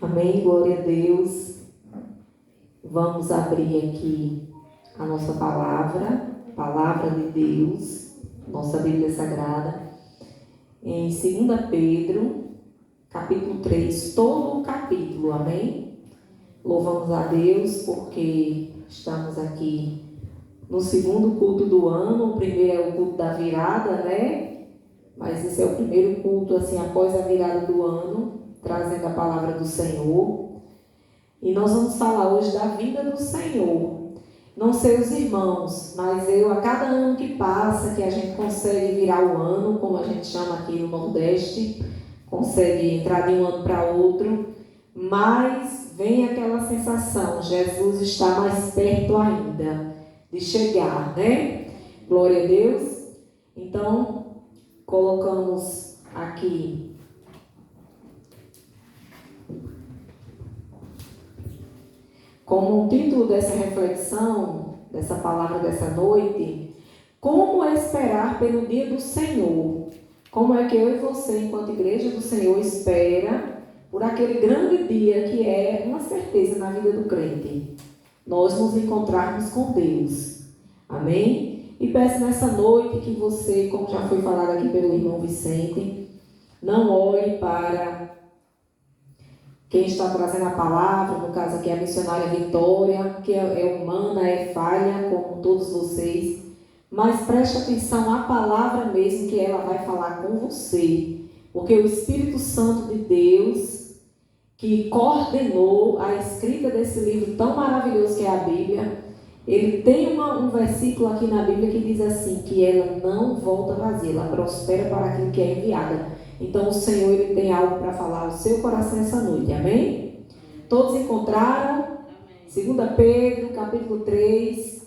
Amém, glória a Deus. Vamos abrir aqui a nossa palavra de Deus, nossa Bíblia Sagrada, em 2 Pedro, capítulo 3, todo o capítulo, amém? Louvamos a Deus porque estamos aqui no segundo culto do ano. O primeiro é o culto da virada, né? Mas esse é o primeiro culto, assim, após a virada do ano, trazendo a palavra do Senhor. E nós vamos falar hoje da vinda do Senhor. Não sei os irmãos, mas a cada ano que passa, que a gente consegue virar o ano, como a gente chama aqui no Nordeste, consegue entrar de um ano para outro, mas vem aquela sensação, Jesus está mais perto ainda de chegar, né? Glória a Deus. Então, colocamos aqui como o título dessa reflexão, dessa palavra dessa noite, como esperar pelo dia do Senhor? Como é que eu e você, enquanto igreja do Senhor, espera por aquele grande dia que é uma certeza na vida do crente? Nós nos encontrarmos com Deus. Amém? E peço nessa noite que você, como já foi falado aqui pelo irmão Vicente, não olhe para quem está trazendo a palavra, no caso aqui a missionária Vitória, que é humana, é falha, como todos vocês, mas preste atenção à palavra mesmo que ela vai falar com você, porque o Espírito Santo de Deus, que coordenou a escrita desse livro tão maravilhoso que é a Bíblia, ele tem um versículo aqui na Bíblia que diz assim, que ela não volta vazia, ela prospera para aquilo que é enviada. Então o Senhor, ele tem algo para falar ao seu coração essa noite, amém? Todos encontraram? 2 Pedro, capítulo 3,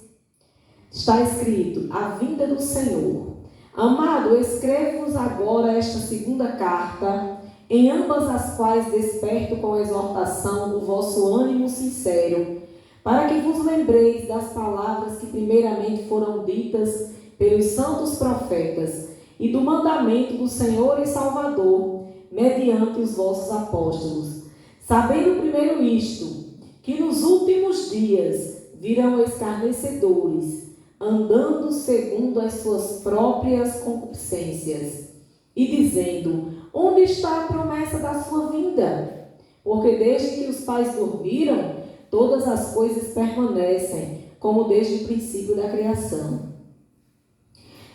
está escrito, a vinda do Senhor. Amado, escrevo-vos agora esta segunda carta, em ambas as quais desperto com exortação o vosso ânimo sincero, para que vos lembreis das palavras que primeiramente foram ditas pelos santos profetas, e do mandamento do Senhor e Salvador, mediante os vossos apóstolos. Sabendo primeiro isto, que nos últimos dias virão escarnecedores, andando segundo as suas próprias concupiscências, e dizendo, onde está a promessa da sua vinda? Porque desde que os pais dormiram, todas as coisas permanecem, como desde o princípio da criação.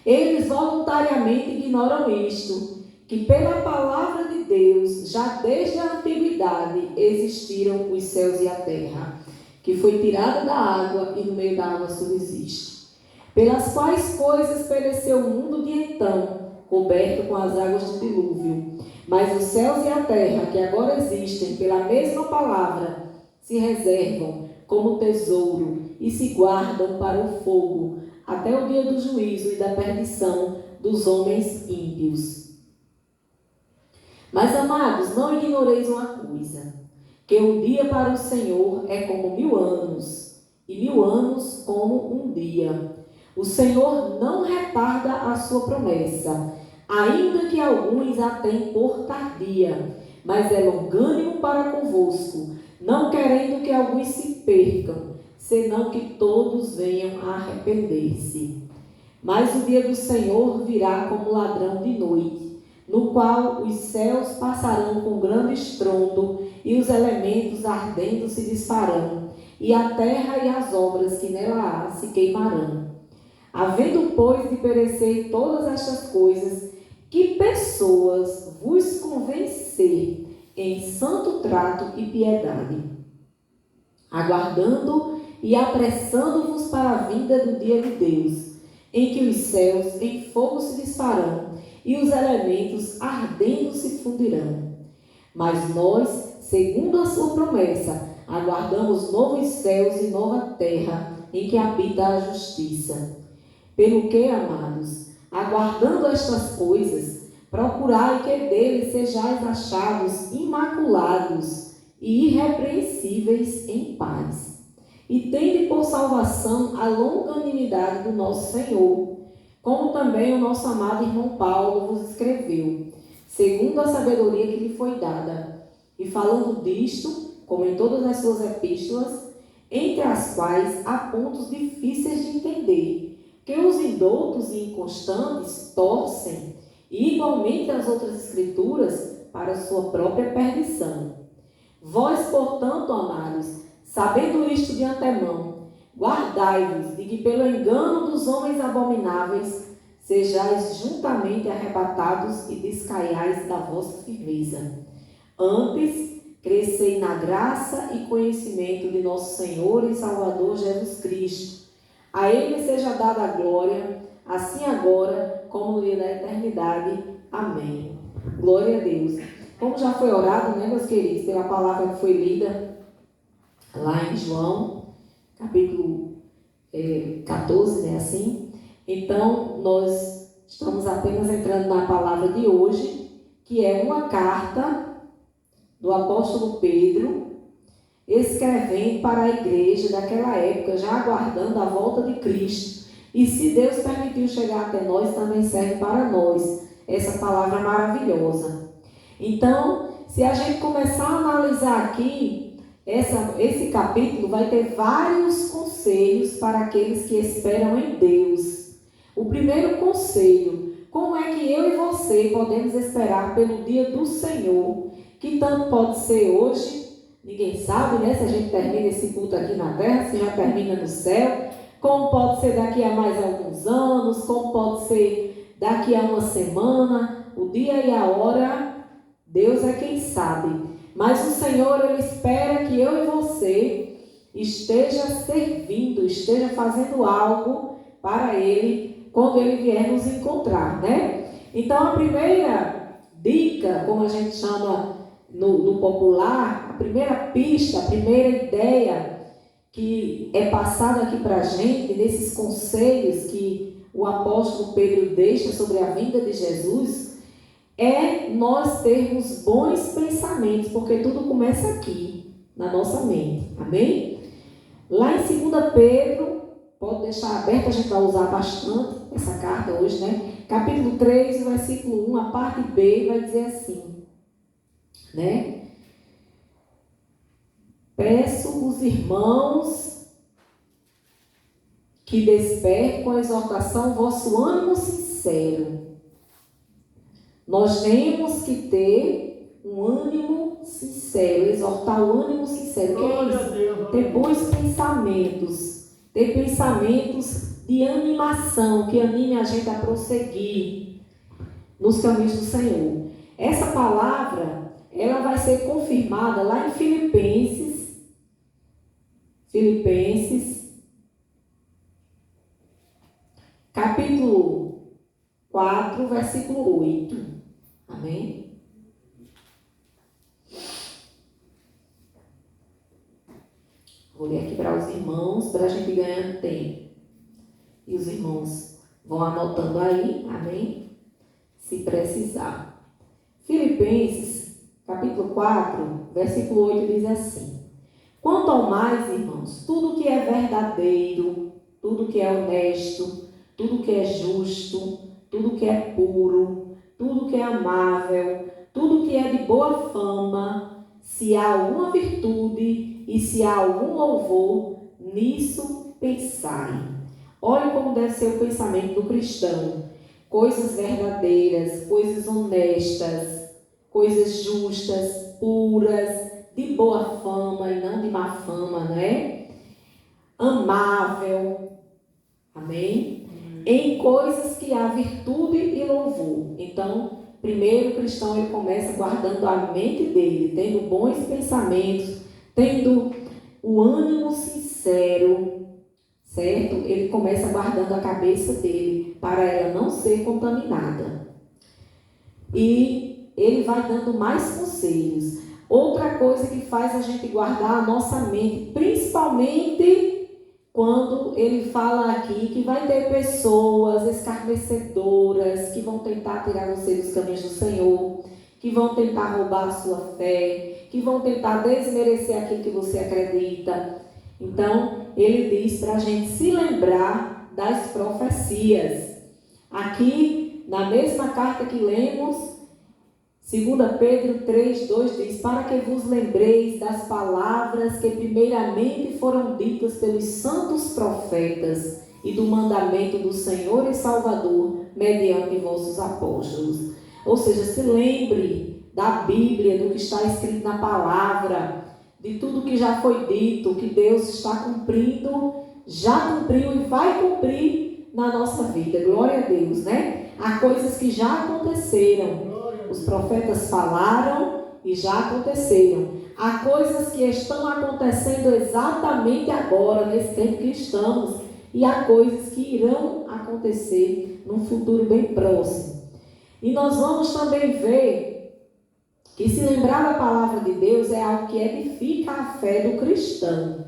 Eles voluntariamente ignoram isto, que pela palavra de Deus, já desde a antiguidade, existiram os céus e a terra, que foi tirada da água e no meio da água subsiste. Pelas quais coisas pereceu o mundo de então, coberto com as águas do dilúvio. Mas os céus e a terra, que agora existem pela mesma palavra, se reservam como tesouro e se guardam para o fogo, até o dia do juízo e da perdição dos homens ímpios. Mas, amados, não ignoreis uma coisa, que um dia para o Senhor é como 1000 anos, e 1000 anos como um dia. O Senhor não retarda a sua promessa, ainda que alguns a tenham por tardia, mas é longânimo para convosco, não querendo que alguns se percam, senão que todos venham a arrepender-se. Mas o dia do Senhor virá como ladrão de noite, no qual os céus passarão com grande estrondo e os elementos ardendo se desfarão, e a terra e as obras que nela há se queimarão. Havendo, pois, de perecer todas estas coisas, que pessoas vos convencer em santo trato e piedade, aguardando e apressando-vos para a vinda do dia de Deus, em que os céus em fogo se desfarão e os elementos ardendo se fundirão. Mas nós, segundo a sua promessa, aguardamos novos céus e nova terra, em que habita a justiça. Pelo que, amados, aguardando estas coisas, procurai que dele sejais achados imaculados e irrepreensíveis em paz, e tende por salvação a longanimidade do nosso Senhor, como também o nosso amado irmão Paulo vos escreveu, segundo a sabedoria que lhe foi dada, e falando disto, como em todas as suas epístolas, entre as quais há pontos difíceis de entender, que os indoutos e inconstantes torcem, e igualmente as outras escrituras, para sua própria perdição. Vós, portanto, amados, sabendo isto de antemão, guardai-vos de que pelo engano dos homens abomináveis sejais juntamente arrebatados e descaiais da vossa firmeza. Antes, crescei na graça e conhecimento de nosso Senhor e Salvador Jesus Cristo. A Ele seja dada a glória, assim agora como no dia da eternidade. Amém. Glória a Deus. Como já foi orado, né, meus queridos, pela palavra que foi lida lá em João, capítulo 14, né, assim. Então, nós estamos apenas entrando na palavra de hoje, que é uma carta do apóstolo Pedro, escrevendo para a igreja daquela época, já aguardando a volta de Cristo. E se Deus permitiu chegar até nós, também serve para nós essa palavra maravilhosa. Então, se a gente começar a analisar aqui, esse capítulo vai ter vários conselhos para aqueles que esperam em Deus. O primeiro conselho, como é que eu e você podemos esperar pelo dia do Senhor, que tanto pode ser hoje, ninguém sabe, né, se a gente termina esse culto aqui na terra, se já termina no céu, como pode ser daqui a mais alguns anos, como pode ser daqui a uma semana, o dia e a hora, Deus é quem sabe. Mas o Senhor, Ele espera que eu e você esteja servindo, esteja fazendo algo para Ele, quando Ele vier nos encontrar, né? Então, a primeira dica, como a gente chama no popular, a primeira pista, a primeira ideia que é passada aqui para a gente, desses conselhos que o apóstolo Pedro deixa sobre a vinda de Jesus, é nós termos bons pensamentos, porque tudo começa aqui, na nossa mente, amém? Lá em 2 Pedro, pode deixar aberto, a gente vai usar bastante essa carta hoje, né? Capítulo 3, versículo 1, a parte B, vai dizer assim, né? Peço-vos, irmãos, que despertem com a exortação vosso ânimo sincero. Nós temos que ter um ânimo sincero, exortar o ânimo sincero. O que é isso? Ter bons pensamentos, ter pensamentos de animação, que anime a gente a prosseguir nos caminhos do Senhor. Essa palavra, ela vai ser confirmada lá em Filipenses, capítulo 4, versículo 8. Amém? Vou ler aqui para os irmãos, para a gente ganhar tempo. E os irmãos vão anotando aí, amém? Se precisar. Filipenses, capítulo 4, versículo 8 diz assim: quanto ao mais, irmãos, tudo que é verdadeiro, tudo que é honesto, tudo que é justo, tudo que é puro, tudo que é amável, tudo que é de boa fama, se há alguma virtude e se há algum louvor, nisso pensai. Olha como deve ser o pensamento do cristão. Coisas verdadeiras, coisas honestas, coisas justas, puras, de boa fama e não de má fama, né? Amável, amém? Em coisas que há virtude e louvor. Então, primeiro o cristão ele começa guardando a mente dele, tendo bons pensamentos, tendo o ânimo sincero, certo? Ele começa guardando a cabeça dele para ela não ser contaminada. E ele vai dando mais conselhos. Outra coisa que faz a gente guardar a nossa mente, principalmente quando ele fala aqui que vai ter pessoas escarnecedoras que vão tentar tirar você dos caminhos do Senhor, que vão tentar roubar a sua fé, que vão tentar desmerecer aquilo que você acredita. Então, ele diz para a gente se lembrar das profecias. Aqui, na mesma carta que lemos, 2 Pedro 3:2 diz: para que vos lembreis das palavras que primeiramente foram ditas pelos santos profetas e do mandamento do Senhor e Salvador mediante vossos apóstolos. Ou seja, se lembre da Bíblia, do que está escrito na palavra, de tudo que já foi dito, que Deus está cumprindo, já cumpriu e vai cumprir na nossa vida. Glória a Deus, né? Há coisas que já aconteceram. Os profetas falaram e já aconteceram. Há coisas que estão acontecendo exatamente agora, nesse tempo que estamos. E há coisas que irão acontecer num futuro bem próximo. E nós vamos também ver que se lembrar da palavra de Deus é algo que edifica a fé do cristão.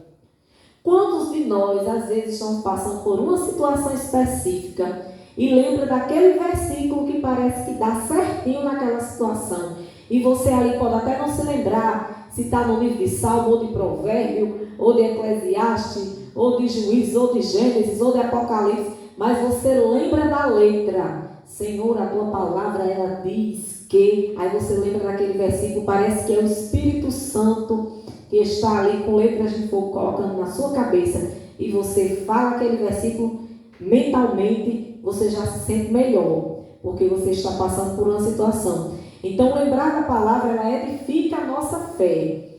Quantos de nós, às vezes, estamos passando por uma situação específica e lembra daquele versículo que parece que dá certinho naquela situação. E você ali pode até não se lembrar se está no livro de Salmo, ou de Provérbio, ou de Eclesiastes, ou de Juízes, ou de Gênesis, ou de Apocalipse, mas você lembra da letra. Senhor, a tua palavra, ela diz que... Aí você lembra daquele versículo, parece que é o Espírito Santo que está ali com letras de fogo colocando na sua cabeça. E você fala aquele versículo mentalmente, você já se sente melhor, porque você está passando por uma situação. Então, lembrar da palavra, ela edifica a nossa fé.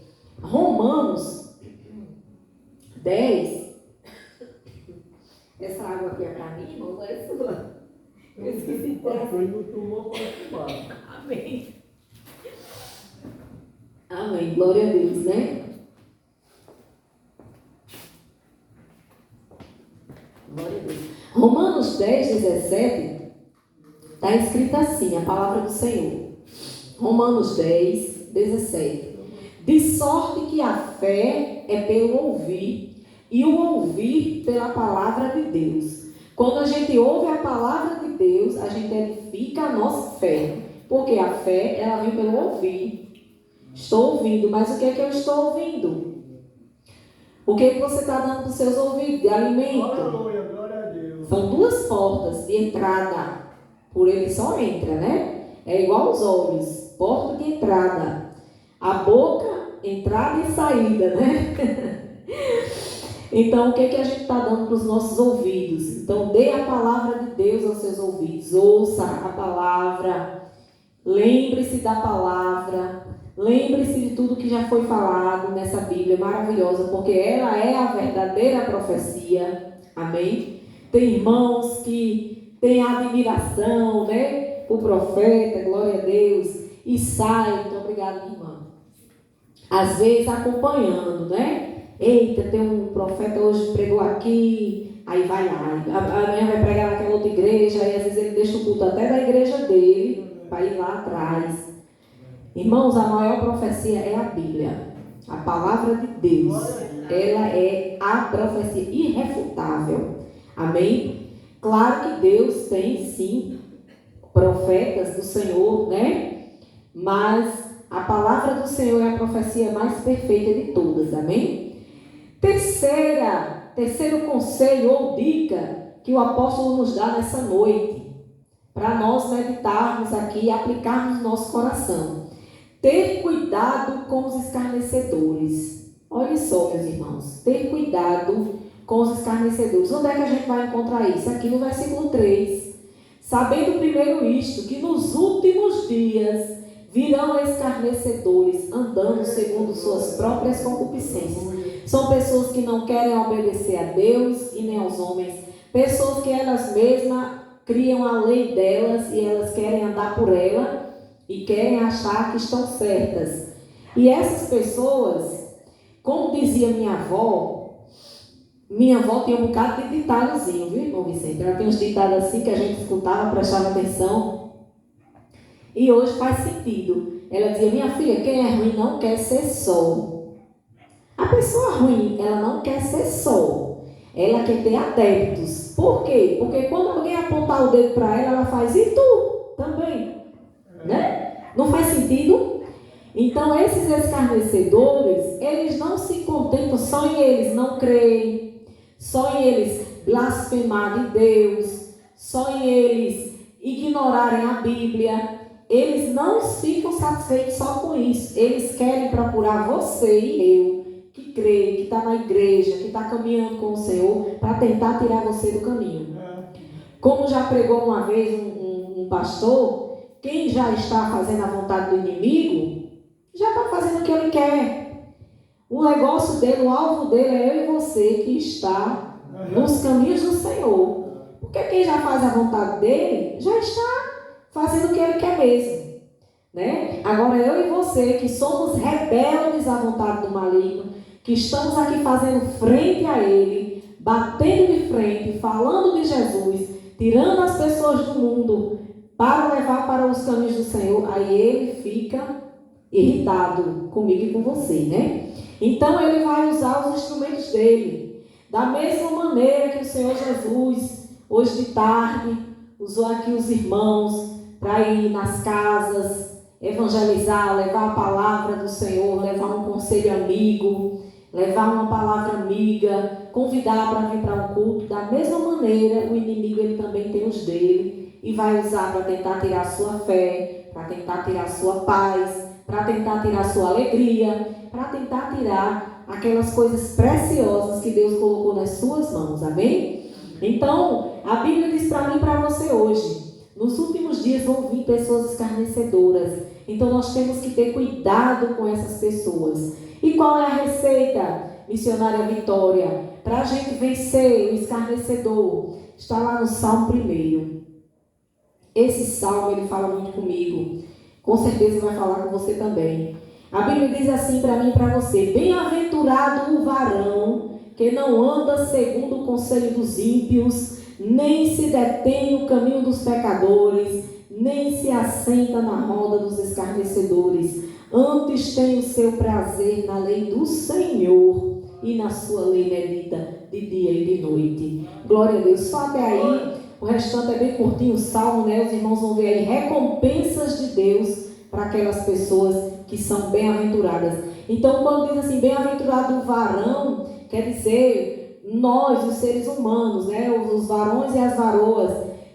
Romanos 10. Essa água aqui é para mim, irmão, não é sua. Eu esqueci de Amém. Amém. Glória a Deus, né? Glória a Deus. Romanos 10:17 está escrito assim, a palavra do Senhor. Romanos 10:17. De sorte que a fé é pelo ouvir, e o ouvir pela palavra de Deus. Quando a gente ouve a palavra de Deus, a gente edifica a nossa fé. Porque a fé, ela vem pelo ouvir. Estou ouvindo, mas o que é que eu estou ouvindo? O que é que você está dando para os seus ouvidos? De alimento. Aleluia, glória a Deus. São duas portas de entrada. Por ele só entra, né? É igual os olhos. Porta de entrada. A boca, entrada e saída, né? Então, o que é que a gente está dando para os nossos ouvidos? Então, dê a palavra de Deus aos seus ouvidos. Ouça a palavra. Lembre-se da palavra. Lembre-se de tudo que já foi falado nessa Bíblia maravilhosa, porque ela é a verdadeira profecia. Amém? Tem irmãos que têm admiração, né? O profeta, glória a Deus. E sai, muito obrigada, minha irmã. Às vezes acompanhando, né? Eita, tem um profeta hoje que pregou aqui, aí vai lá. Amanhã vai pregar naquela outra igreja, aí às vezes ele deixa o culto até da igreja dele, para ir lá atrás. Irmãos, a maior profecia é a Bíblia, a palavra de Deus. Ela é a profecia irrefutável. Amém? Claro que Deus tem sim profetas do Senhor, né? Mas a palavra do Senhor é a profecia mais perfeita de todas. Amém? Terceiro conselho ou dica que o apóstolo nos dá nessa noite, para nós meditarmos aqui e aplicarmos no nosso coração. Ter cuidado com os escarnecedores. Olha só, meus irmãos, ter cuidado com os escarnecedores. Onde é que a gente vai encontrar isso? Aqui no versículo 3. Sabendo primeiro isto, que nos últimos dias virão escarnecedores, andando segundo suas próprias concupiscências. São pessoas que não querem obedecer a Deus e nem aos homens. Pessoas que elas mesmas criam a lei delas e elas querem andar por ela e querem achar que estão certas. E essas pessoas, como dizia minha avó tinha um bocado de ditadozinho, viu, irmão Vicente? Ela tinha uns ditados assim que a gente escutava, prestava atenção. E hoje faz sentido. Ela dizia: minha filha, quem é ruim não quer ser só. A pessoa ruim, ela não quer ser só. Ela quer ter adeptos. Por quê? Porque quando alguém apontar o dedo para ela, ela faz: e tu também? Né? Não faz sentido? Então, esses escarnecedores, eles não se contentam só em eles não crerem, só em eles blasfemar de Deus, só em eles ignorarem a Bíblia. Eles não ficam satisfeitos só com isso. Eles querem procurar você e eu, que crê, que está na igreja, que está caminhando com o Senhor, para tentar tirar você do caminho. Como já pregou uma vez um pastor, quem já está fazendo a vontade do inimigo, já está fazendo o que ele quer. O negócio dele, o alvo dele é eu e você que está nos caminhos do Senhor. Porque quem já faz a vontade dele, já está fazendo o que ele quer mesmo. Né? Agora eu e você que somos rebeldes à vontade do maligno, que estamos aqui fazendo frente a ele, batendo de frente, falando de Jesus, tirando as pessoas do mundo para levar para os caminhos do Senhor, aí ele fica irritado comigo e com você, né? Então ele vai usar os instrumentos dele. Da mesma maneira que o Senhor Jesus, hoje de tarde, usou aqui os irmãos para ir nas casas, evangelizar, levar a palavra do Senhor, levar um conselho amigo, levar uma palavra amiga, convidar para vir para um culto. Da mesma maneira, o inimigo ele também tem os dele e vai usar para tentar tirar a sua fé, para tentar tirar a sua paz, para tentar tirar a sua alegria, para tentar tirar aquelas coisas preciosas que Deus colocou nas suas mãos, amém? Então, a Bíblia diz para mim e para você hoje, nos últimos dias vão vir pessoas escarnecedoras, então nós temos que ter cuidado com essas pessoas. E qual é a receita, missionária Vitória, para a gente vencer o escarnecedor? Está lá no Salmo 1. Esse salmo, ele fala muito comigo. Com certeza vai falar com você também. A Bíblia diz assim para mim e para você: bem-aventurado o varão que não anda segundo o conselho dos ímpios, nem se detém no caminho dos pecadores, nem se assenta na roda dos escarnecedores. Antes tem o seu prazer na lei do Senhor, e na sua lei medita de dia e de noite. Glória a Deus. Só até aí, o restante é bem curtinho o salmo, né? Os irmãos vão ver aí recompensas de Deus para aquelas pessoas que são bem-aventuradas. Então, quando diz assim, bem-aventurado o varão, quer dizer, nós, os seres humanos, né? Os varões e as varoas,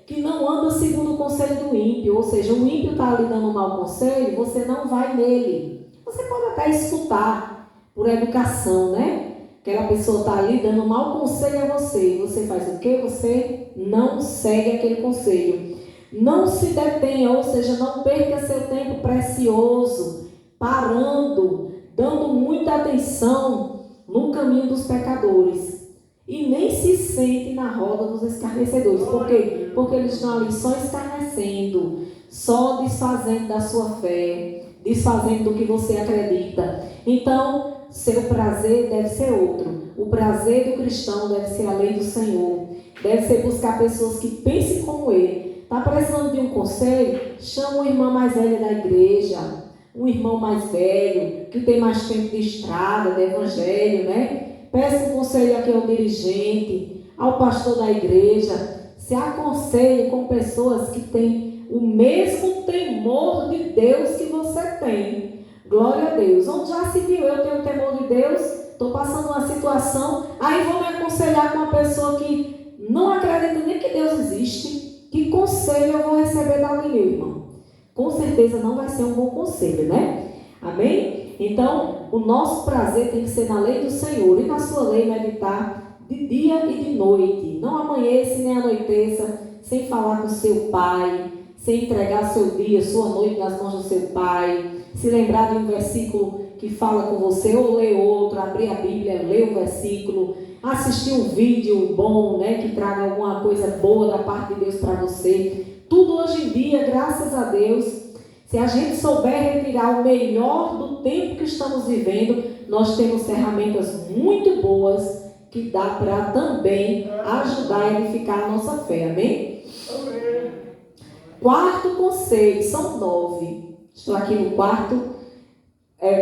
que não andam segundo o conselho do ímpio. Ou seja, o ímpio está lhe dando um mau conselho, você não vai nele. Você pode até escutar, por educação, né? Aquela pessoa está ali dando um mau conselho a você. E você faz o quê? Você não segue aquele conselho. Não se detenha, ou seja, não perca seu tempo precioso, parando, dando muita atenção no caminho dos pecadores. E nem se sente na roda dos escarnecedores. Por quê? Porque eles estão ali só escarnecendo, só desfazendo da sua fé, desfazendo do que você acredita. Então, seu prazer deve ser outro. O prazer do cristão deve ser a lei do Senhor. Deve ser buscar pessoas que pensem como ele. Está precisando de um conselho? Chama uma irmã mais velha da igreja, um irmão mais velho, que tem mais tempo de estrada, de evangelho, né? Peça um conselho aqui ao dirigente, ao pastor da igreja. Se aconselhe com pessoas que têm o mesmo temor de Deus que você tem. Glória a Deus. Onde já se viu, eu tenho temor de Deus, estou passando uma situação, aí vou me aconselhar com uma pessoa que não acredita nem que Deus existe. Que conselho eu vou receber dali, meu irmão? Com certeza não vai ser um bom conselho, né? Amém? Então, o nosso prazer tem que ser na lei do Senhor e na sua lei meditar de dia e de noite. Não amanheça nem anoiteça sem falar com seu pai, sem entregar seu dia, sua noite nas mãos do seu pai. Se lembrar de um versículo que fala com você, ou ler outro, abrir a Bíblia, ler o versículo, assistir um vídeo bom, né, que traga alguma coisa boa da parte de Deus para você. Tudo hoje em dia, graças a Deus, se a gente souber retirar o melhor do tempo que estamos vivendo, nós temos ferramentas muito boas que dá para também ajudar a edificar a nossa fé, amém? Quarto conselho, são 9. Estou aqui no quarto,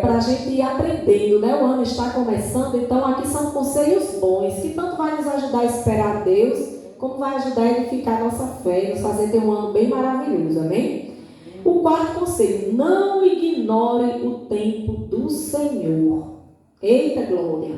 para a gente ir aprendendo, né? O ano está começando, então aqui são conselhos bons, que tanto vai nos ajudar a esperar a Deus, como vai ajudar a edificar a nossa fé, nos fazer ter um ano bem maravilhoso, amém? O quarto conselho, não ignore ignore o tempo do Senhor. Eita glória!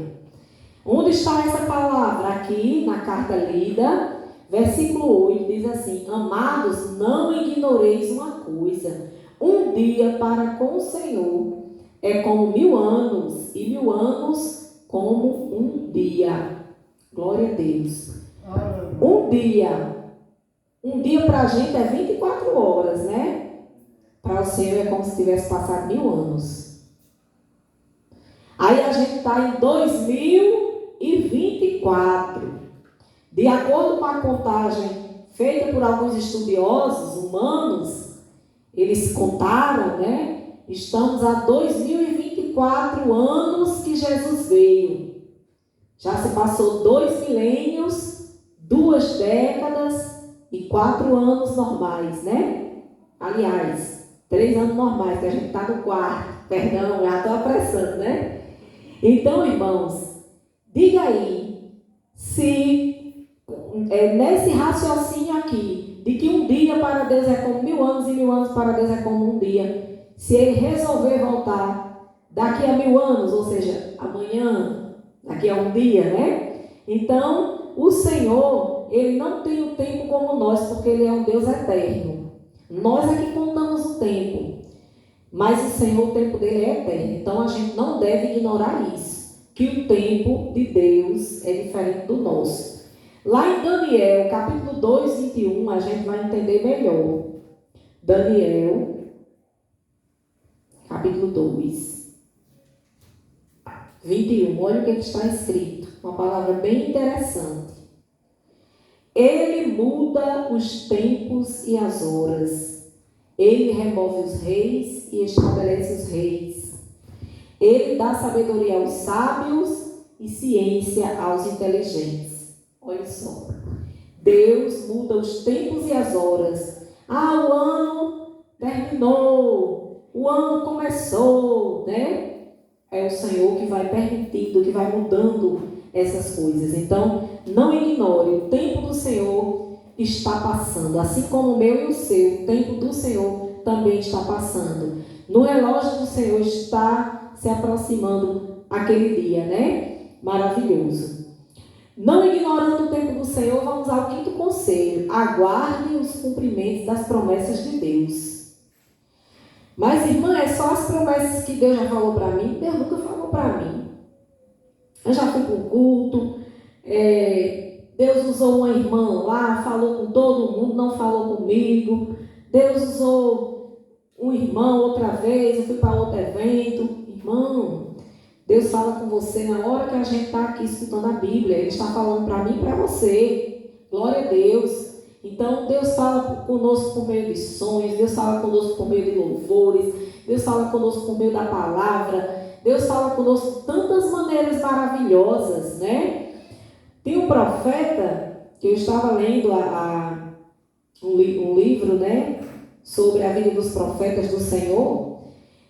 Onde está essa palavra? Aqui na carta lida, versículo 8, diz assim: amados, não ignoreis uma coisa. Um dia para com o Senhor é como 1000 anos, e 1000 anos como um dia. Glória a Deus. Um dia para a gente é 24 horas, né? Para o Senhor é como se tivesse passado 1000 anos. Aí a gente está em 2024. De acordo com a contagem feita por alguns estudiosos humanos, eles contaram, né? Estamos há 2024 anos que Jesus veio. Já se passou 2 milênios, 2 décadas e 4 anos normais, né? Aliás, 3 anos normais, que a gente está no quarto. Perdão, já estou apressando, né? Então, irmãos, diga aí, se nesse raciocínio aqui, de que um dia para Deus é como 1000 anos e 1000 anos para Deus é como um dia, se Ele resolver voltar daqui a 1000 anos, ou seja, amanhã, daqui a um dia, né? Então, o Senhor, Ele não tem o tempo como nós, porque Ele é um Deus eterno. Nós é que contamos o tempo. Mas o Senhor, o tempo dele é eterno. Então a gente não deve ignorar isso, que o tempo de Deus é diferente do nosso. Lá em Daniel, capítulo 2, 21, a gente vai entender melhor. Daniel, capítulo 2, 21. Olha o que está escrito. Uma palavra bem interessante. Ele muda os tempos e as horas. Ele remove os reis e estabelece os reis. Ele dá sabedoria aos sábios e ciência aos inteligentes. Olha só. Deus muda os tempos e as horas. O ano terminou. O ano começou, né? É o Senhor que vai permitindo, que vai mudando essas coisas. Então, não ignore. O tempo do Senhor está passando, assim como o meu e o seu, o tempo do Senhor também está passando. No relógio do Senhor está se aproximando aquele dia, né? Maravilhoso. Não ignorando o tempo do Senhor, vamos ao 5º conselho. Aguarde os cumprimentos das promessas de Deus. Mas, irmã, é só as promessas que Deus já falou para mim? Deus nunca falou para mim. Eu já fui para o culto, Deus usou uma irmã lá, falou com todo mundo, não falou comigo. Deus usou um irmão outra vez, eu fui para outro evento. Irmão, Deus fala com você na hora que a gente está aqui escutando a Bíblia. Ele está falando para mim e para você. Glória a Deus. Então, Deus fala conosco por meio de sonhos, Deus fala conosco por meio de louvores, Deus fala conosco por meio da palavra, Deus fala conosco de tantas maneiras maravilhosas, né? Tem um profeta, que eu estava lendo um livro, né, sobre a vida dos profetas do Senhor,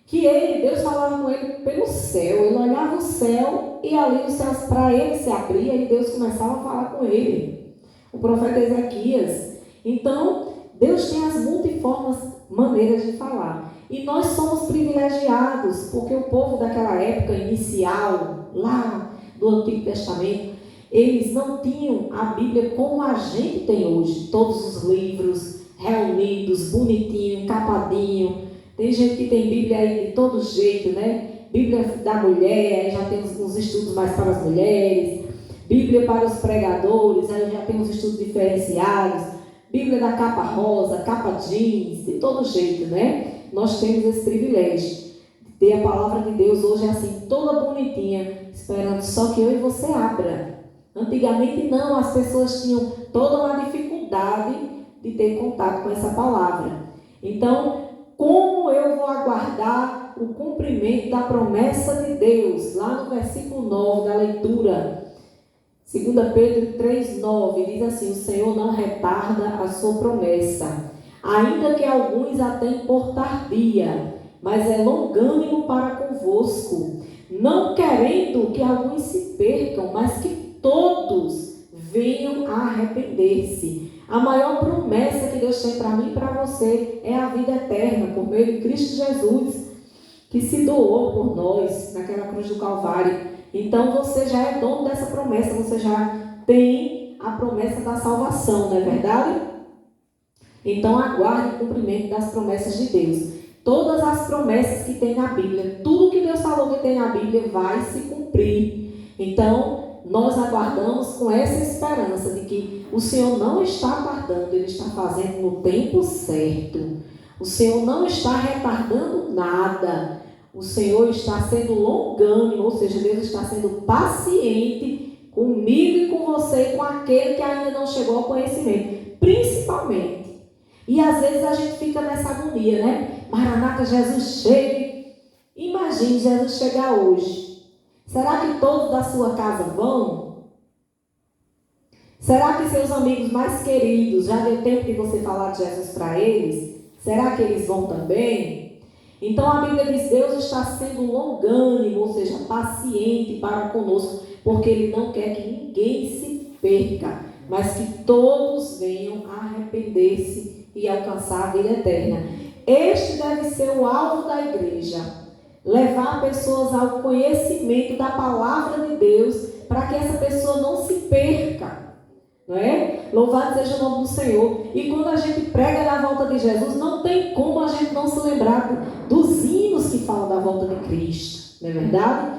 que Deus falava com ele pelo céu. Ele olhava o céu e ali os céus para ele se abria e Deus começava a falar com ele. O profeta Ezequias. Então, Deus tem as multiformes maneiras de falar. E nós somos privilegiados, porque o povo daquela época inicial, lá do Antigo Testamento, eles não tinham a Bíblia como a gente tem hoje. Todos os livros reunidos, bonitinho, encapadinho. Tem gente que tem Bíblia aí de todo jeito, né? Bíblia da mulher, aí já tem uns estudos mais para as mulheres. Bíblia para os pregadores, aí já tem uns estudos diferenciados. Bíblia da capa rosa, capa jeans, de todo jeito, né? Nós temos esse privilégio de ter a palavra de Deus hoje assim, toda bonitinha, esperando só que eu e você abra. Antigamente não, as pessoas tinham toda uma dificuldade de ter contato com essa palavra. Então, como eu vou aguardar o cumprimento da promessa de Deus? Lá no versículo 9 da leitura, 2 Pedro 3,9, diz assim: o Senhor não retarda a sua promessa, ainda que alguns a tenham por tardia, mas é longânimo para convosco, não querendo que alguns se percam, mas que todos venham a arrepender-se. A maior promessa que Deus tem para mim e para você é a vida eterna, por meio de Cristo Jesus. que se doou por nós naquela cruz do Calvário. Então você já é dono dessa promessa, você já tem a promessa da salvação, não é verdade? Então aguarde o cumprimento das promessas de Deus. Todas as promessas que tem na Bíblia, tudo que Deus falou que tem na Bíblia vai se cumprir. Então nós aguardamos com essa esperança de que o Senhor não está tardando, Ele está fazendo no tempo certo. O Senhor não está retardando nada. O Senhor está sendo longânimo, ou seja, Deus está sendo paciente comigo e com você e com aquele que ainda não chegou ao conhecimento. Principalmente. E às vezes a gente fica nessa agonia, né? Maranata, Jesus chegue. Imagine Jesus chegar hoje. Será que todos da sua casa vão? Será que seus amigos mais queridos, já deu tempo de você falar de Jesus para eles? Será que eles vão também? Então a Bíblia diz: Deus está sendo longânimo, ou seja, paciente para conosco, porque Ele não quer que ninguém se perca, mas que todos venham a arrepender-se e alcançar a vida eterna. Este deve ser o alvo da igreja: levar pessoas ao conhecimento da palavra de Deus, para que essa pessoa não se perca. Não é? Louvado seja o nome do Senhor. E quando a gente prega da volta de Jesus, não tem como a gente não se lembrar dos hinos que falam da volta de Cristo. Não é verdade?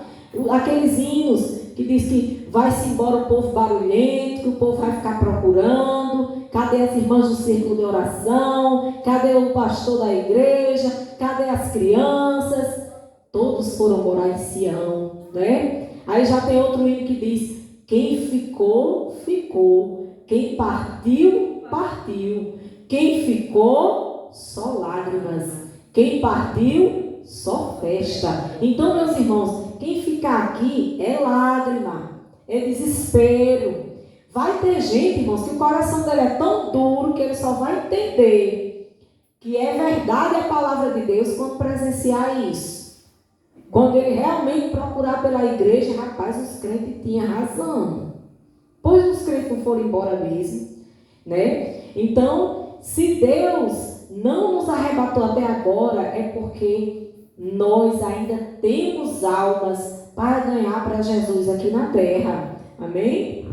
Aqueles hinos que diz que vai-se embora o povo barulhento, que o povo vai ficar procurando. Cadê as irmãs do círculo de oração? Cadê o pastor da igreja? Cadê as crianças? Todos foram morar em Sião, né? Aí já tem outro hino que diz: quem ficou, ficou. Quem partiu, partiu. Quem ficou, só lágrimas. Quem partiu, só festa. Então, meus irmãos, quem ficar aqui é lágrima, é desespero. Vai ter gente, irmãos, que o coração dele é tão duro que ele só vai entender que é verdade a palavra de Deus quando presenciar isso. Quando ele realmente procurar pela igreja, rapaz, os crentes tinham razão. Pois os crentes não foram embora mesmo, né? Então, se Deus não nos arrebatou até agora, é porque nós ainda temos almas para ganhar para Jesus aqui na terra. Amém?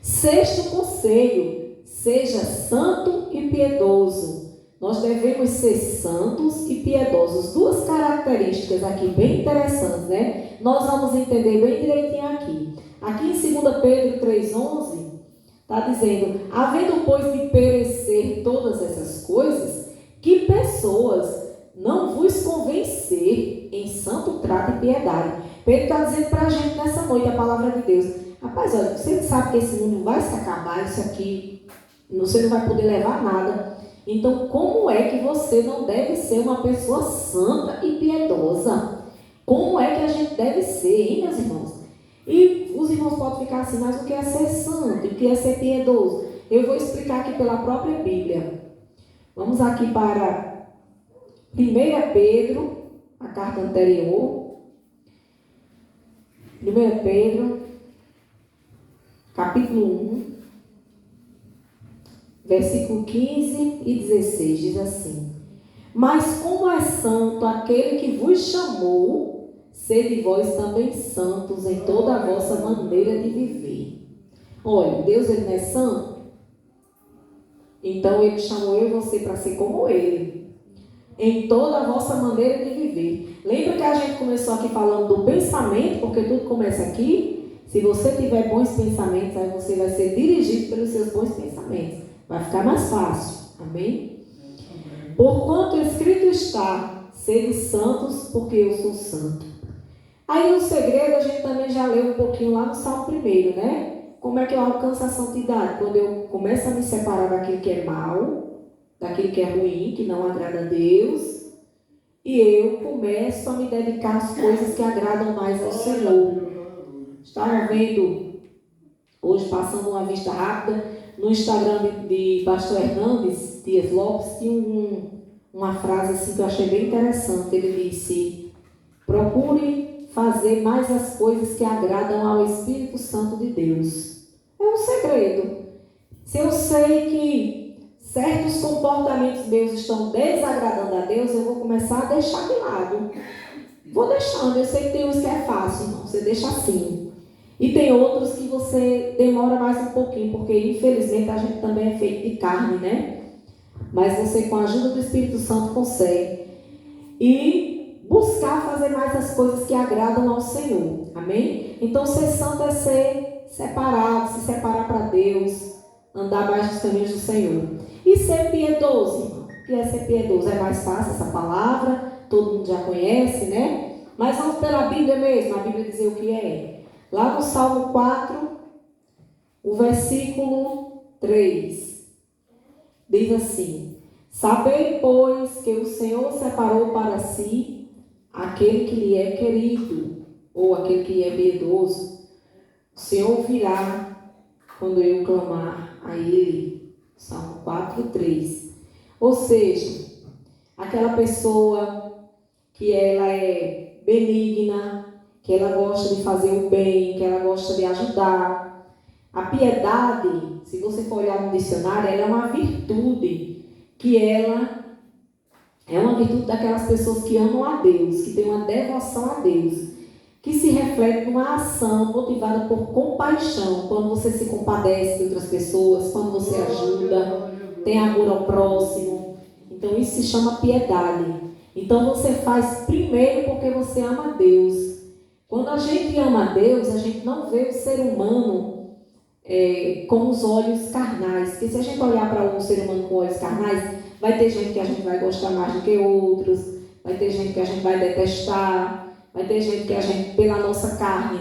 Sexto conselho: seja santo e piedoso. Nós devemos ser santos e piedosos. Duas características aqui bem interessantes, né? Nós vamos entender bem direitinho aqui. Aqui em 2 Pedro 3,11, está dizendo: havendo, pois, de perecer todas essas coisas, que pessoas não vos convencer em santo trato e piedade. Pedro está dizendo para a gente nessa noite a palavra de Deus: rapaz, olha, você sabe que esse mundo vai se acabar, isso aqui, você não vai poder levar nada. Então, como é que você não deve ser uma pessoa santa e piedosa? Como é que a gente deve ser, hein, meus irmãos? E os irmãos podem ficar assim: mas o que é ser santo? O que é ser piedoso? Eu vou explicar aqui pela própria Bíblia. Vamos aqui para 1 Pedro, a carta anterior. 1 Pedro, capítulo 1, versículo 15 e 16, diz assim: mas como é santo aquele que vos chamou, sede vós também santos em toda a vossa maneira de viver. Olha, Deus, Ele não é santo? Então Ele chamou eu e você para ser como Ele, em toda a vossa maneira de viver. Lembra que a gente começou aqui falando do pensamento, porque tudo começa aqui? Se você tiver bons pensamentos, aí você vai ser dirigido pelos seus bons pensamentos. Vai ficar mais fácil. Amém? Porquanto escrito está: sede santos, porque eu sou santo. Aí o segredo a gente também já leu um pouquinho lá no Salmo 1, né? Como é que eu alcanço a santidade? Quando eu começo a me separar daquilo que é mal, daquilo que é ruim, que não agrada a Deus, e eu começo a me dedicar às coisas que agradam mais ao Senhor. Estava vendo hoje, passando uma vista rápida, no Instagram de Pastor Hernandes Dias Lopes, tinha uma frase assim que eu achei bem interessante. Ele disse: procure fazer mais as coisas que agradam ao Espírito Santo de Deus. É um segredo. Se eu sei que certos comportamentos meus estão desagradando a Deus, eu vou começar a deixar de lado. Vou deixando, eu sei que tem uns que é fácil, irmão, você deixa assim. E tem outros que você demora mais um pouquinho, porque infelizmente a gente também é feito de carne, né? Mas você, com a ajuda do Espírito Santo, consegue. E buscar fazer mais as coisas que agradam ao Senhor. Amém? Então, ser santo é ser separado, se separar para Deus, andar mais nos caminhos do Senhor. E ser piedoso, irmão. O que é ser piedoso? É mais fácil essa palavra, todo mundo já conhece, né? Mas vamos pela Bíblia mesmo, a Bíblia dizer o que é. Lá no Salmo 4, o versículo 3, diz assim: sabei, pois, que o Senhor separou para si aquele que lhe é querido, ou aquele que lhe é piedoso. O Senhor virá quando eu clamar a Ele. Salmo 4, 3. Ou seja, aquela pessoa que ela é benigna, que ela gosta de fazer o bem, que ela gosta de ajudar. A piedade, se você for olhar no dicionário, ela é uma virtude, que ela é uma virtude daquelas pessoas que amam a Deus, que têm uma devoção a Deus, que se reflete numa ação motivada por compaixão, quando você se compadece de outras pessoas, quando você ajuda, tem amor ao próximo. Então isso se chama piedade. Então você faz primeiro porque você ama a Deus. Quando a gente ama a Deus, a gente não vê o ser humano com os olhos carnais. Porque se a gente olhar para um ser humano com olhos carnais, vai ter gente que a gente vai gostar mais do que outros, vai ter gente que a gente vai detestar, vai ter gente que a gente, pela nossa carne,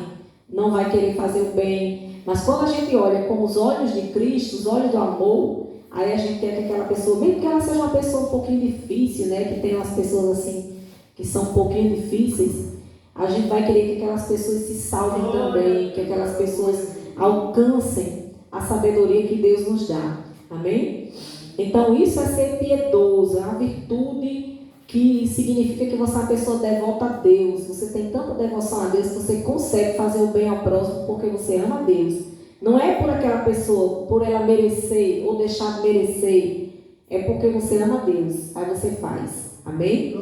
não vai querer fazer o bem. Mas quando a gente olha com os olhos de Cristo, os olhos do amor, aí a gente quer que aquela pessoa, mesmo que ela seja uma pessoa um pouquinho difícil, né? Que tem umas pessoas assim, que são um pouquinho difíceis, a gente vai querer que aquelas pessoas se salvem também, que aquelas pessoas alcancem a sabedoria que Deus nos dá. Amém? Então isso é ser piedoso, é uma virtude que significa que você é uma pessoa devota a Deus. Você tem tanta devoção a Deus que você consegue fazer o bem ao próximo porque você ama a Deus. Não é por aquela pessoa, por ela merecer ou deixar de merecer. É porque você ama a Deus. Aí você faz. Amém?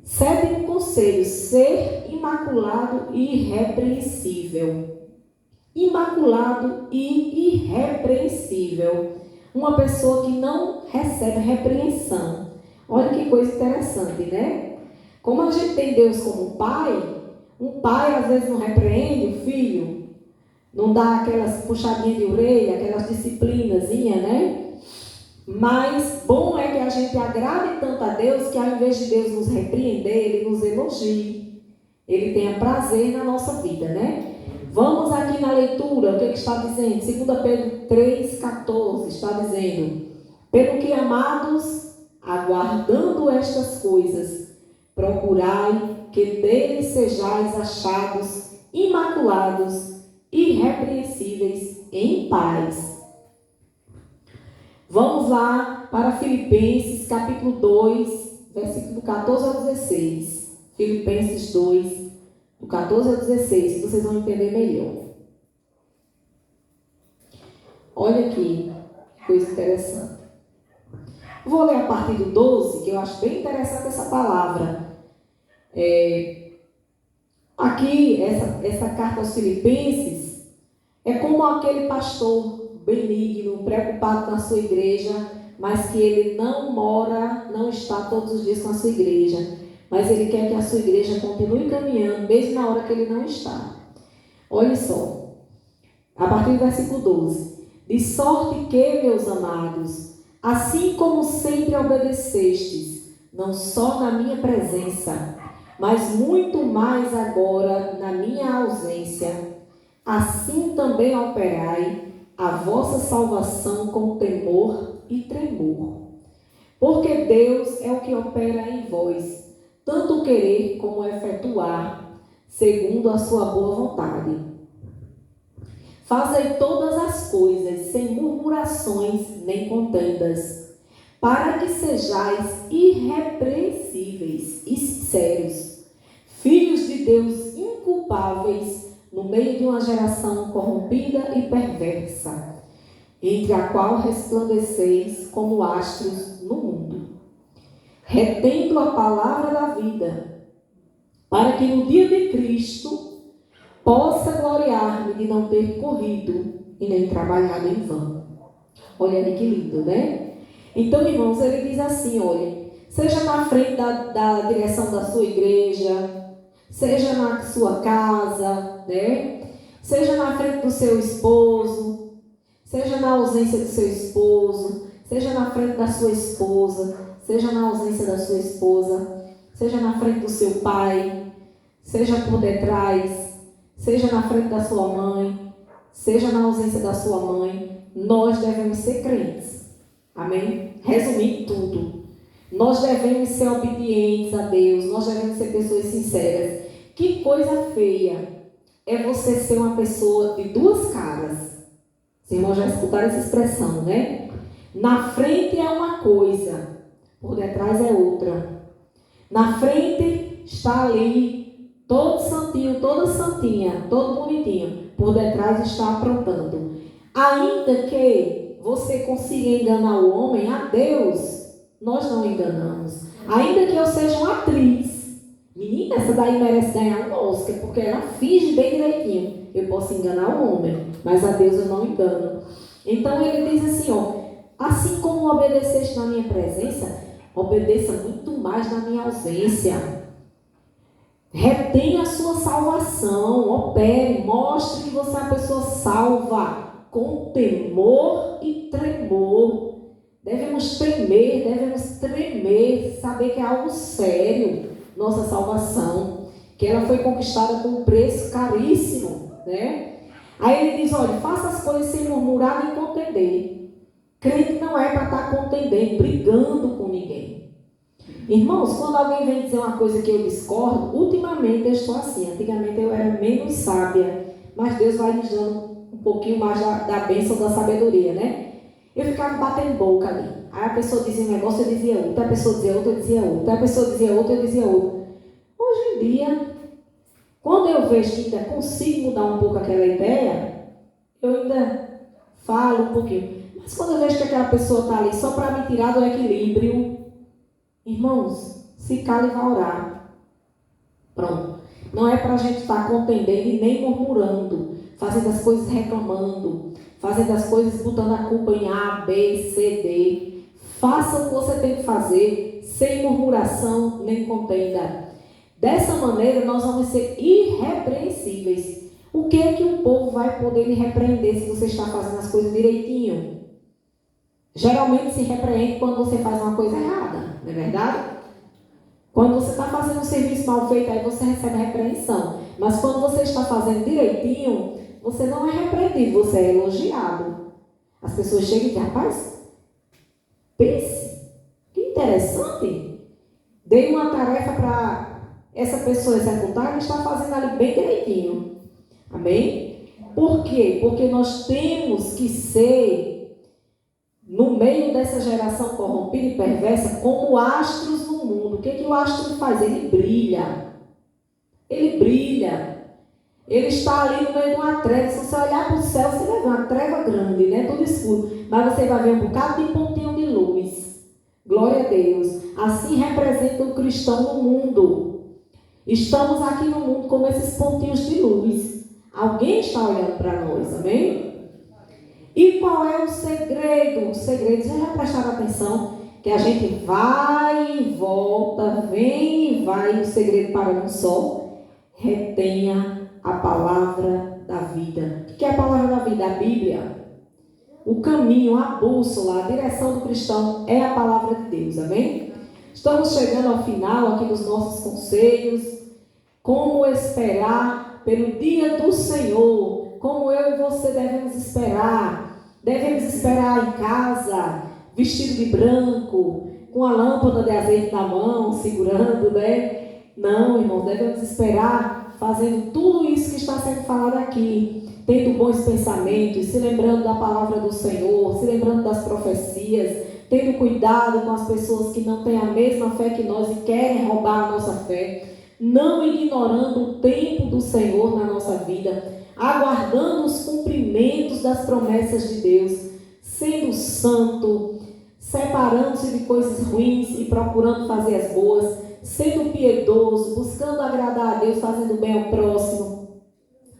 Sétimo conselho: ser imaculado e irrepreensível. Imaculado e irrepreensível. Uma pessoa que não recebe repreensão. Olha que coisa interessante, né? Como a gente tem Deus como pai, um pai às vezes não repreende o filho, não dá aquelas puxadinhas de orelha, aquelas disciplinazinhas, né? Mas bom é que a gente agrade tanto a Deus que ao invés de Deus nos repreender, Ele nos elogie. Ele tenha prazer na nossa vida, né? Vamos aqui na leitura, o que está dizendo? 2 Pedro 3,14 está dizendo: pelo que, amados, aguardando estas coisas, procurai que deles sejais achados imaculados, irrepreensíveis, em paz. Vamos lá para Filipenses capítulo 2, versículo 14 ao 16. Filipenses 2, do 14 ao 16, vocês vão entender melhor. Olha aqui, que coisa interessante. Vou ler a partir do 12, que eu acho bem interessante essa palavra. Aqui, essa carta aos Filipenses, é como aquele pastor benigno, preocupado com a sua igreja, mas que ele não está todos os dias com a sua igreja, mas ele quer que a sua igreja continue caminhando, mesmo na hora que ele não está. Olha só, a partir do versículo 12. De sorte que, meus amados, assim como sempre obedecestes, não só na minha presença, mas muito mais agora na minha ausência, assim também operai a vossa salvação com temor e tremor. Porque Deus é o que opera em vós, tanto o querer como o efetuar, segundo a sua boa vontade. Fazei todas as coisas sem murmurações nem contendas, para que sejais irrepreensíveis e sinceros, filhos de Deus inculpáveis no meio de uma geração corrompida e perversa, entre a qual resplandeceis como astros no mundo, retendo a palavra da vida, para que no dia de Cristo possa gloriar-me de não ter corrido e nem trabalhado em vão. Olha ali que lindo, né? Então, irmãos, ele diz assim, olha, seja na frente da direção da sua igreja, seja na sua casa, né? Seja na frente do seu esposo, seja na ausência do seu esposo, seja na frente da sua esposa, seja na ausência da sua esposa, seja na frente do seu pai, seja por detrás, seja na frente da sua mãe, seja na ausência da sua mãe, nós devemos ser crentes. Amém? Resumindo tudo, nós devemos ser obedientes a Deus, nós devemos ser pessoas sinceras. Que coisa feia é você ser uma pessoa de duas caras. Os irmãos já escutaram essa expressão, né? Na frente é uma coisa, por detrás é outra. Na frente está ali, todo santinho, toda santinha, todo bonitinho. Por detrás está aprontando. Ainda que você consiga enganar o homem, a Deus nós não enganamos. Ainda que eu seja uma atriz, menina, essa daí merece ganhar um Oscar, porque ela finge bem direitinho. Eu posso enganar o homem, mas a Deus eu não engano. Então ele diz assim, ó, assim como obedeceste na minha presença, obedeça muito mais na minha ausência. Retenha a sua salvação, opere, mostre que você é uma pessoa salva, com temor e tremor. Devemos tremer, saber que é algo sério, nossa salvação, que ela foi conquistada por um preço caríssimo, né? Aí ele diz, olha, faça as coisas sem murmurar nem contender. Crente não é para estar contendendo, brigando com ninguém. Irmãos, quando alguém vem dizer uma coisa que eu discordo, ultimamente eu estou assim, antigamente eu era menos sábia, mas Deus vai nos dando um pouquinho mais da bênção da sabedoria, né? Eu ficava batendo boca ali. Aí a pessoa dizia um negócio, eu dizia outro. A pessoa dizia outro, eu dizia outro. A pessoa dizia outro, eu dizia outro. Hoje em dia, quando eu vejo que ainda consigo mudar um pouco aquela ideia, eu ainda falo um pouquinho. Mas quando eu vejo que aquela pessoa está ali só para me tirar do equilíbrio, irmãos, se cala e vá orar. Pronto. Não é para a gente estar contendendo e nem murmurando, fazendo as coisas reclamando, fazendo as coisas botando a culpa em A, B, C, D. Faça o que você tem que fazer, sem murmuração nem contenda. Dessa maneira, nós vamos ser irrepreensíveis. O que é que o povo vai poder lhe repreender se você está fazendo as coisas direitinho? Geralmente se repreende quando você faz uma coisa errada, não é verdade? Quando você está fazendo um serviço mal feito, aí você recebe a repreensão. Mas quando você está fazendo direitinho, você não é repreendido, você é elogiado. As pessoas chegam e dizem, rapaz, pense, que interessante. Dei uma tarefa para essa pessoa executar e está fazendo ali bem direitinho. Amém? Por quê? Porque nós temos que ser, no meio dessa geração corrompida e perversa, como astros no mundo. O que que o astro faz? Ele brilha. Ele brilha. Ele está ali no meio de uma treva. Se você olhar para o céu, você vai ver uma treva grande, né? Tudo escuro. Mas você vai ver um bocado de pontinho de luz. Glória a Deus. Assim representa o cristão no mundo. Estamos aqui no mundo como esses pontinhos de luz. Alguém está olhando para nós, amém? E qual é o segredo? O segredo, vocês já prestaram atenção? Que a gente vai e volta, vem e vai, e o segredo para um só. Retenha a palavra da vida. O que é a palavra da vida? A Bíblia. O caminho, a bússola, a direção do cristão é a palavra de Deus, amém? Estamos chegando ao final aqui dos nossos conselhos. Como esperar pelo dia do Senhor. Como eu e você devemos esperar. Devemos esperar em casa, vestido de branco, com a lâmpada de azeite na mão, segurando, né? Não, irmãos, devemos esperar fazendo tudo isso que está sendo falado aqui, tendo bons pensamentos, se lembrando da palavra do Senhor, se lembrando das profecias, tendo cuidado com as pessoas que não têm a mesma fé que nós e querem roubar a nossa fé, não ignorando o tempo do Senhor na nossa vida, aguardando os cumprimentos das promessas de Deus, sendo santo, separando-se de coisas ruins e procurando fazer as boas, sendo piedoso, buscando agradar a Deus, fazendo bem ao próximo,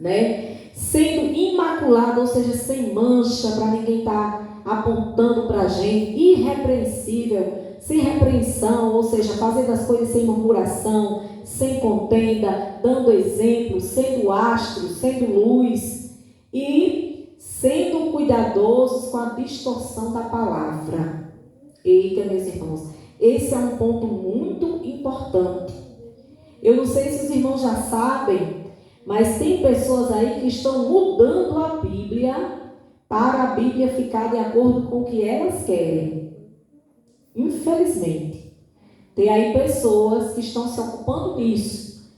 né? Sendo imaculado, ou seja, sem mancha, para ninguém estar apontando para a gente, irrepreensível, sem repreensão, ou seja, fazendo as coisas sem murmuração, sem contenda, dando exemplo, sendo astro, sendo luz e sendo cuidadosos com a distorção da palavra. Eita, meus irmãos, esse é um ponto muito importante. Eu não sei se os irmãos já sabem, mas tem pessoas aí que estão mudando a Bíblia para a Bíblia ficar de acordo com o que elas querem. Infelizmente. Tem aí pessoas que estão se ocupando disso.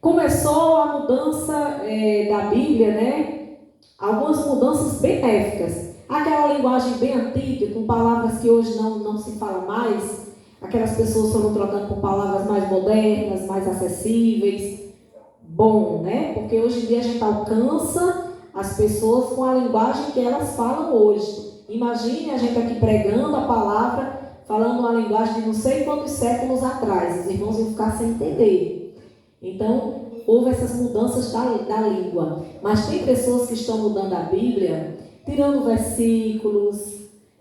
Começou a mudança da Bíblia, né? Algumas mudanças benéficas. Aquela linguagem bem antiga, com palavras que hoje não se fala mais. Aquelas pessoas foram trocando por palavras mais modernas, mais acessíveis. Bom, né? Porque hoje em dia a gente alcança as pessoas com a linguagem que elas falam hoje. Imagine a gente aqui pregando a palavra, falando uma linguagem de não sei quantos séculos atrás. Os irmãos iam ficar sem entender. Então, houve essas mudanças da língua. Mas tem pessoas que estão mudando a Bíblia, tirando versículos,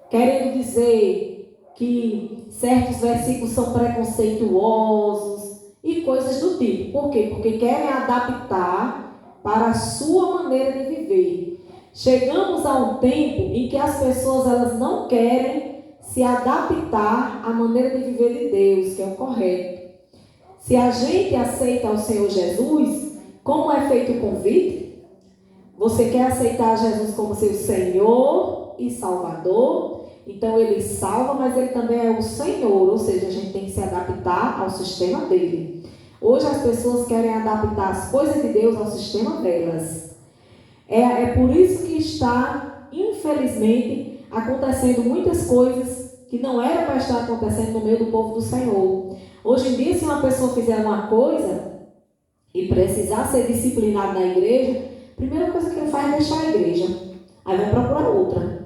querendo dizer que certos versículos são preconceituosos e coisas do tipo. Por quê? Porque querem adaptar para a sua maneira de viver. Chegamos a um tempo em que as pessoas elas não querem se adaptar à maneira de viver de Deus, que é o correto. Se a gente aceita o Senhor Jesus, como é feito o convite? Você quer aceitar Jesus como seu Senhor e Salvador? Então ele salva, mas ele também é o Senhor, ou seja, a gente tem que se adaptar ao sistema dele. Hoje as pessoas querem adaptar as coisas de Deus ao sistema delas. É por isso que está, infelizmente, acontecendo muitas coisas que não era para estar acontecendo no meio do povo do Senhor. Hoje em dia, se uma pessoa fizer uma coisa e precisar ser disciplinado na igreja, a primeira coisa que ele faz é deixar a igreja. Aí vai procurar outra.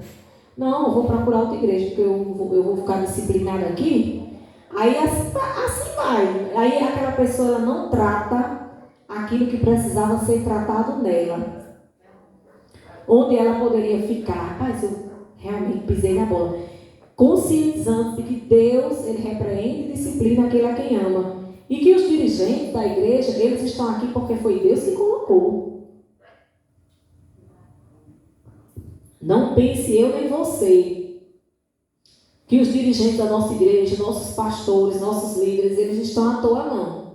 Não, eu vou procurar outra igreja, porque eu vou ficar disciplinado aqui. Aí assim vai. Aí aquela pessoa ela não trata aquilo que precisava ser tratado nela. Onde ela poderia ficar. Rapaz, eu realmente pisei na bola. Conscientizando de que Deus, ele repreende e disciplina aquele a quem ama. E que os dirigentes da igreja, eles estão aqui porque foi Deus que colocou. Não pense eu nem você que os dirigentes da nossa igreja, nossos pastores, nossos líderes, eles estão à toa, não.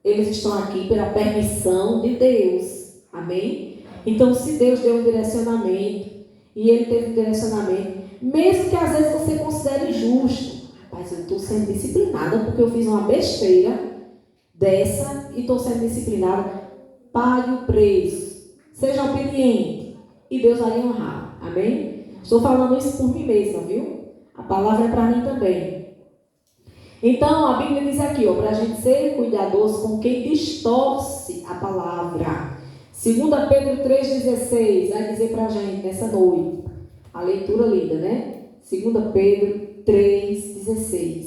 Eles estão aqui pela permissão de Deus. Amém? Então, se Deus deu um direcionamento, e ele teve um direcionamento, mesmo que às vezes você considere injusto, rapaz, eu estou sendo disciplinada porque eu fiz uma besteira dessa e estou sendo disciplinada, pague o preço, seja obediente, e Deus vai lhe honrar. Amém? Estou falando isso por mim mesma, viu? A palavra é para mim também. Então, a Bíblia diz aqui, para a gente ser cuidadoso com quem distorce a palavra. 2 Pedro 3,16 vai dizer para a gente nessa noite. A leitura lida, né? 2 Pedro 3,16.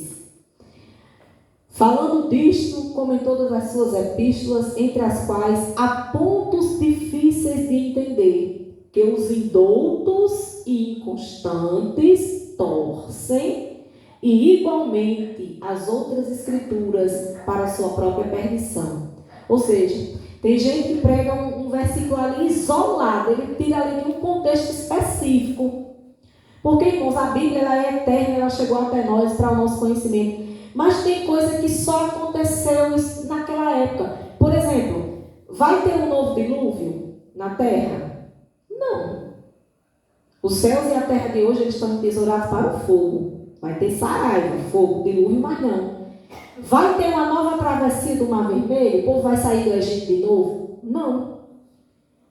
Falando disto, como em todas as suas epístolas, entre as quais há pontos difíceis de entender, que os indoutos e inconstantes torcem, e igualmente as outras escrituras para a sua própria perdição. Ou seja, tem gente que prega um versículo ali isolado, ele tira ali de um contexto específico. Porque, irmãos, a Bíblia ela é eterna, ela chegou até nós para o nosso conhecimento. Mas tem coisa que só aconteceu naquela época. Por exemplo, vai ter um novo dilúvio na terra? Não. Os céus e a terra de hoje eles estão entesourados para o fogo. Vai ter saraiva, fogo, dilúvio, mas não. Vai ter uma nova travessia do Mar Vermelho? O povo vai sair do Egito de novo? Não.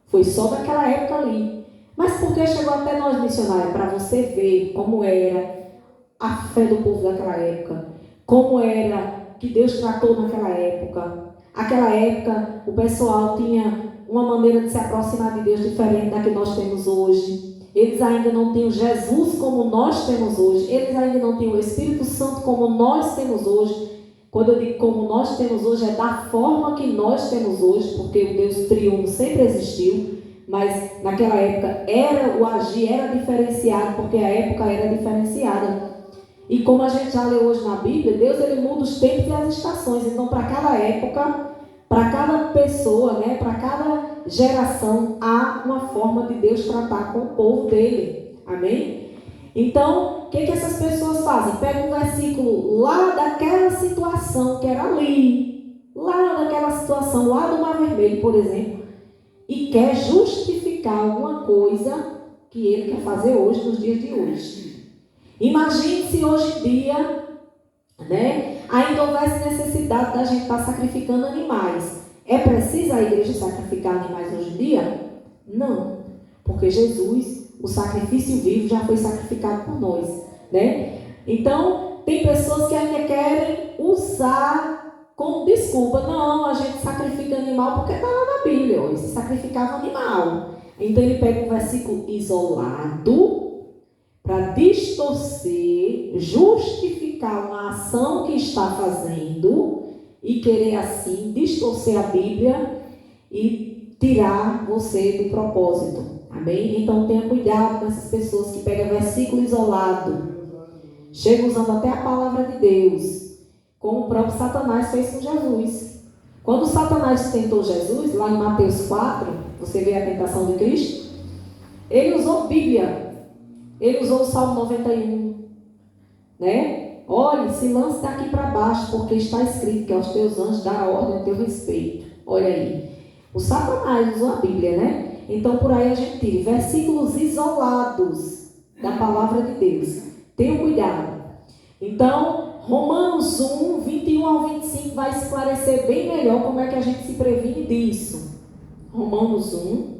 Foi só daquela época ali. Mas por que chegou até nós, missionários? Para você ver como era a fé do povo daquela época. Como era que Deus tratou naquela época. Aquela época, o pessoal tinha uma maneira de se aproximar de Deus diferente da que nós temos hoje. eles ainda não tinham Jesus como nós temos hoje, eles ainda não tinham o Espírito Santo como nós temos hoje. Quando eu digo como nós temos hoje, é da forma que nós temos hoje, porque o Deus triuno sempre existiu, mas naquela época o agir era diferenciado, porque a época era diferenciada. E como a gente já leu hoje na Bíblia, Deus ele muda os tempos e as estações. Então, para cada época, para cada pessoa, né, para cada geração, há uma forma de Deus tratar com o povo dele. Amém? Então, o que essas pessoas fazem? Pegam um versículo lá daquela situação que era ali, lá daquela situação, lá do Mar Vermelho, por exemplo, e quer justificar alguma coisa que ele quer fazer hoje, nos dias de hoje. Imagine se hoje em dia, né, ainda houvesse necessidade da gente estar sacrificando animais. É preciso a igreja sacrificar animais hoje em dia? Não, porque Jesus, o sacrifício vivo, já foi sacrificado por nós, né? Então, tem pessoas que ainda querem usar como desculpa. Não, a gente sacrifica animal porque está lá na Bíblia, hoje se sacrificava animal. Então, ele pega um versículo isolado para distorcer, justificar uma ação que está fazendo e querer assim distorcer a Bíblia e tirar você do propósito. Amém? Então tenha cuidado com essas pessoas que pegam versículo isolado, chegam usando até a palavra de Deus, como o próprio Satanás fez com Jesus. Quando Satanás tentou Jesus, lá em Mateus 4, você vê a tentação de Cristo, ele usou Bíblia. Ele usou o Salmo 91, né? Olha, se lance daqui para baixo, porque está escrito que aos teus anjos dá a ordem a teu respeito. Olha aí. O Satanás usou a Bíblia, né? Então, por aí a gente tira versículos isolados da palavra de Deus. Tenham cuidado. Então, Romanos 1, 21 ao 25 vai esclarecer bem melhor como é que a gente se previne disso. Romanos 1,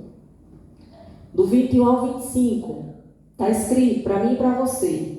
do 21 ao 25. Está escrito para mim e para você.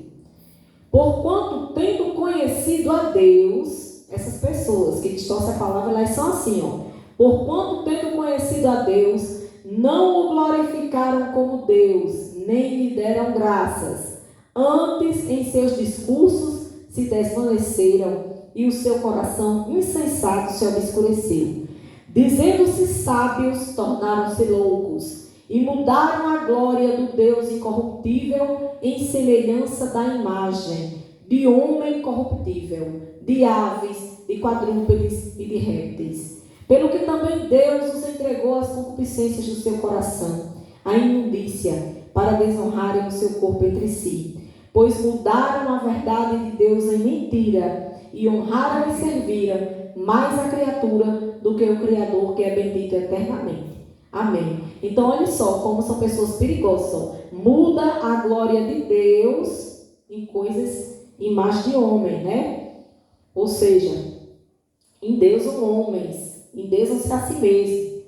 Porquanto, tendo conhecido a Deus, essas pessoas que distorcem a palavra, elas são assim, ó. Porquanto, tendo conhecido a Deus, não o glorificaram como Deus, nem lhe deram graças. Antes, em seus discursos, se desvaneceram e o seu coração insensato se obscureceu. Dizendo-se sábios, tornaram-se loucos. E mudaram a glória do Deus incorruptível em semelhança da imagem de homem corruptível, de aves, de quadrúpedes e de répteis. Pelo que também Deus os entregou às concupiscências do seu coração, à imundícia, para desonrarem o seu corpo entre si. Pois mudaram a verdade de Deus em mentira e honraram e serviram mais a criatura do que o Criador, que é bendito eternamente. Amém. Então, olha só como são pessoas perigosas. Muda a glória de Deus em coisas, imagem de homem, né? Ou seja, em Deus são homens, em Deus são a si mesmo.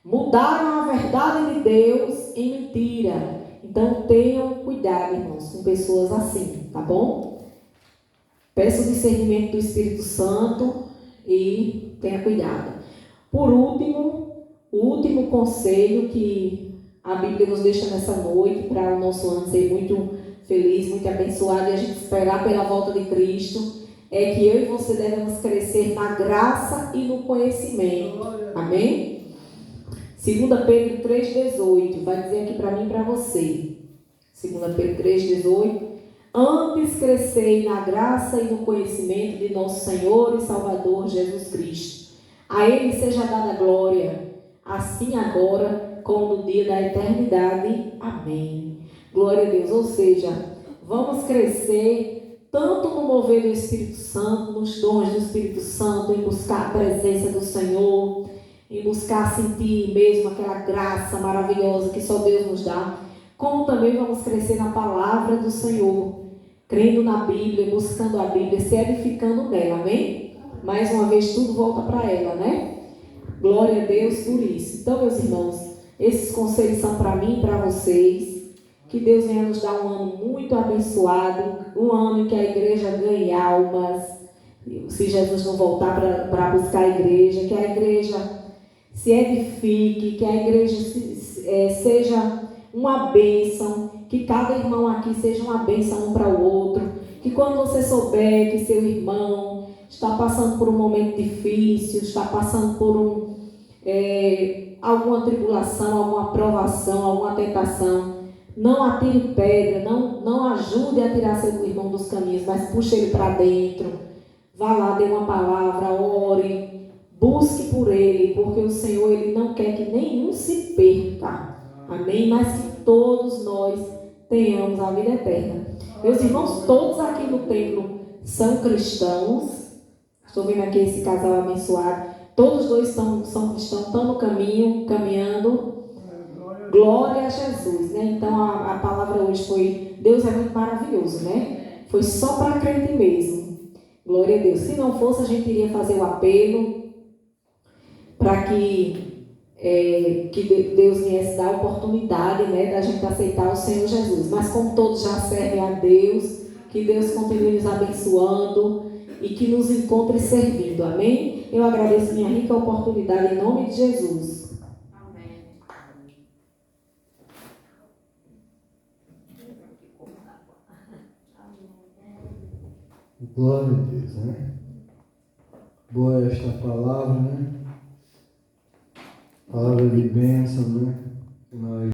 Mudaram a verdade de Deus em mentira. Então, tenham cuidado, irmãos, com pessoas assim, tá bom? Peça o discernimento do Espírito Santo e tenha cuidado. Por último, o último conselho que a Bíblia nos deixa nessa noite, para o nosso ano ser muito feliz, muito abençoado e a gente esperar pela volta de Cristo, é que eu e você devemos crescer na graça e no conhecimento. Amém? 2 Pedro 3,18, vai dizer aqui para mim e para você. 2 Pedro 3,18. Antes crescei na graça e no conhecimento de nosso Senhor e Salvador Jesus Cristo. A Ele seja dada a glória, assim agora como no dia da eternidade. Amém. Glória a Deus. Ou seja, vamos crescer tanto no mover do Espírito Santo, nos dons do Espírito Santo, em buscar a presença do Senhor, em buscar sentir mesmo aquela graça maravilhosa que só Deus nos dá, como também vamos crescer na palavra do Senhor, crendo na Bíblia, buscando a Bíblia, se edificando nela, amém? Mais uma vez, tudo volta para ela, né? Glória a Deus por isso. Então, meus irmãos, esses conselhos são para mim e para vocês. Que Deus venha nos dar um ano muito abençoado, um ano em que a igreja ganhe almas, se Jesus não voltar para buscar a igreja, que a igreja se edifique, que a igreja seja uma bênção, que cada irmão aqui seja uma bênção um para o outro, que quando você souber que seu irmão está passando por um momento difícil, está passando por alguma tribulação, alguma provação, alguma tentação, não atire pedra, não ajude a tirar seu irmão dos caminhos, mas puxe ele para dentro, vá lá, dê uma palavra, ore, busque por ele, porque o Senhor ele não quer que nenhum se perca, amém? Mas que todos nós tenhamos a vida eterna. Meus irmãos, todos aqui no templo são cristãos, estou vendo aqui esse casal abençoado, todos dois são cristãos, estão no caminho, caminhando. Glória a Jesus, né? Então a palavra hoje foi, Deus é muito maravilhoso, né? Foi só para crente mesmo. Glória a Deus. Se não fosse, a gente iria fazer o apelo para que Deus viesse dar a oportunidade, né, da gente aceitar o Senhor Jesus. Mas como todos já servem a Deus, que Deus continue nos abençoando e que nos encontre servindo, amém? Eu agradeço minha rica oportunidade em nome de Jesus. Glória a Deus, né? Boa esta palavra, né? Palavra de bênção, né? Que nós